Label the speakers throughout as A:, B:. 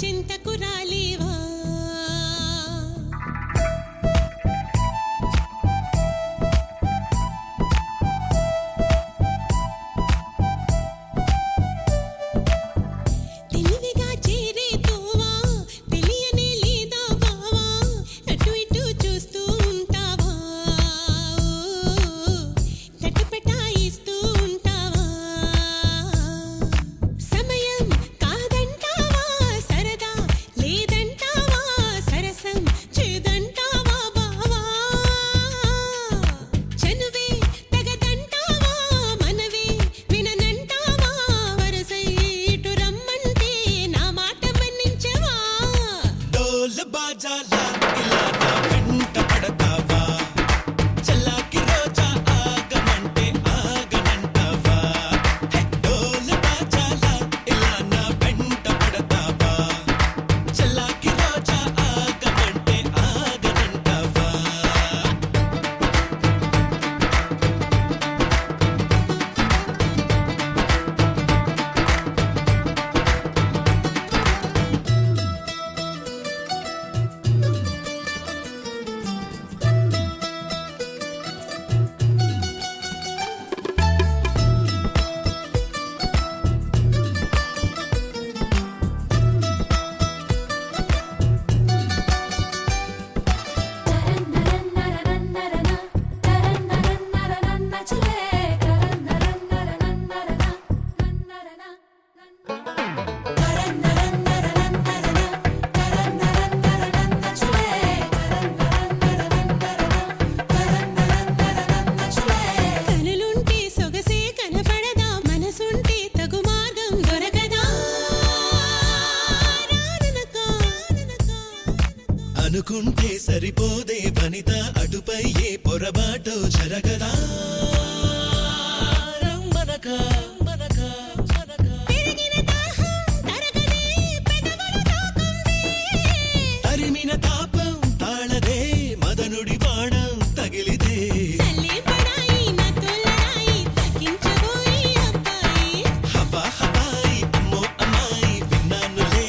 A: చింతకు రాలేవా తెలివిగా చేరే తోవా తెలియనే లేదా బావా అటు ఇటు చూస్తూ ఉంటావా తటపటాయిస్తూ ఉంటావా సమయం కాదంటావా సరదా లేదంటావా సరసం చేదంటావా బావా చనువే తగదంటావా మనవే విననంటావా వరసై ఇటు రమ్మంటే నా మాట మన్నించవా
B: డోలు బాజాలా ఇలా నా వెంట పడతావా చల్లాకి రోజా ఆగమంటే ఆగనంటావా డోలు బాజాలా ఇలా నా వెంట పడతావా చల్లాకి రోజా ఆగమంటే ఆగనంటావా
A: కనులుంటే సొగసే కనపడదా మనసుంటే తగు మార్గం దొరకదా రాననకా
B: అనుకుంటే సరిపోదే వనిత అటుపై ఏ పొరబాటో జరగదా రమ్మనకా మనకా మనకా
A: పెరిగిన దాహం తరగదే పెదవులు తాకందే
B: తరిమిన తాపం తాళదే మదనుడి బాణం తగిలిదే
A: చల్లే పడాయి నా తొలరాయి తగ్గించబోయి అబ్బాయి
B: హవా హవాయి అమ్మో అమ్మాయి విన్నానులే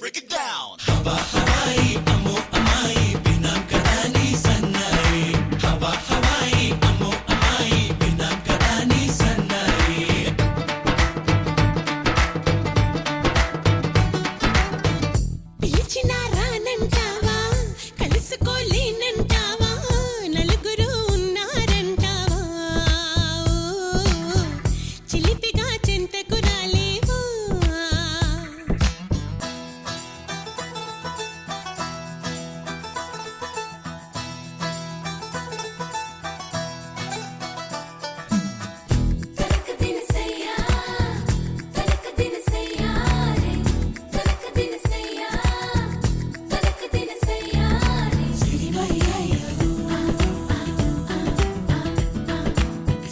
B: బ్రేక్ ఇట్ డౌన్ హవా హవాయి అమ్మో అమ్మాయి విన్నాం కదా నీ సన్నాయి హవా హవాయి అమ్మో అమ్మాయి విన్నాం కదా నీ సన్నాయి
A: పిలిచినా రానంటావా కలుసుకోలేనంటావా నలుగురు ఉన్నారంటావా చిలిపిగా చింతకు రాలేవా తనక దినసయ్యా తనక దినసయ్యా రే తనక దినసయ్యా తనక దినసయ్యా రే సిరిమయ్యయ్యో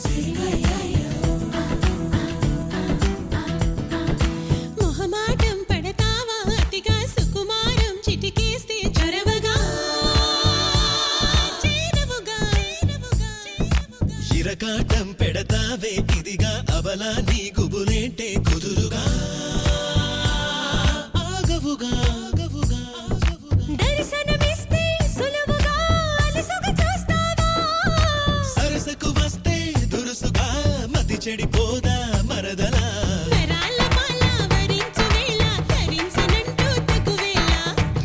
A: సిరిమయ్యయ్యో మొహమాటం పడతావా అతిగా సుకుమారం చిటికేస్తే చొరవగా చేరవుగా
B: ఇరకాటం పెడతావే ఇదిగా అవలా నీ గుబులేంటే కుదురుగా ఆగవుగా ఆగవుగా ఆగవుగా
A: దర్శనమిస్తే సులువుగా అలసుగా చూస్తావా
B: సరసకు వస్తే దురుసుగా మతి చెడిపోదా మరదలా
A: వరాల మాల వరించు వేళ ధరించనంటూ తగువేళ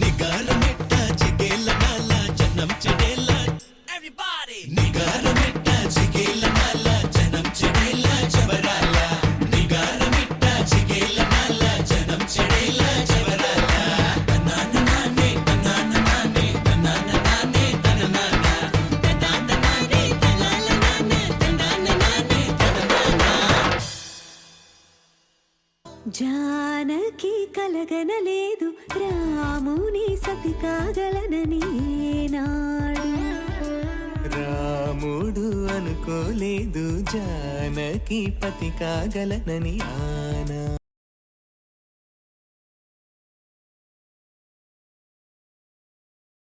B: నిగారమెట్ట చిగేళ్ళ నాల జనం చెడేళ్ళ ఎవ్రీబాడీ నిగారమెట్ట చిగేళ్ళ నాల జనం చెడేళ్ళ జవరాల నిగారమెట్ట చిగేళ్ళ నాల జనం చెడేళ్ళ జవరాల తనాన నానే తనాన నానే తనాన నానే తననాన
A: తదాన నానే తలాల నాన్న తందాన నానే తననాన జానకి కలగనలేదు రాముని సతి కాగలనని నాడు
C: రాముడు అనుకోలేదు జానకి పతి కాగలనని ఆనా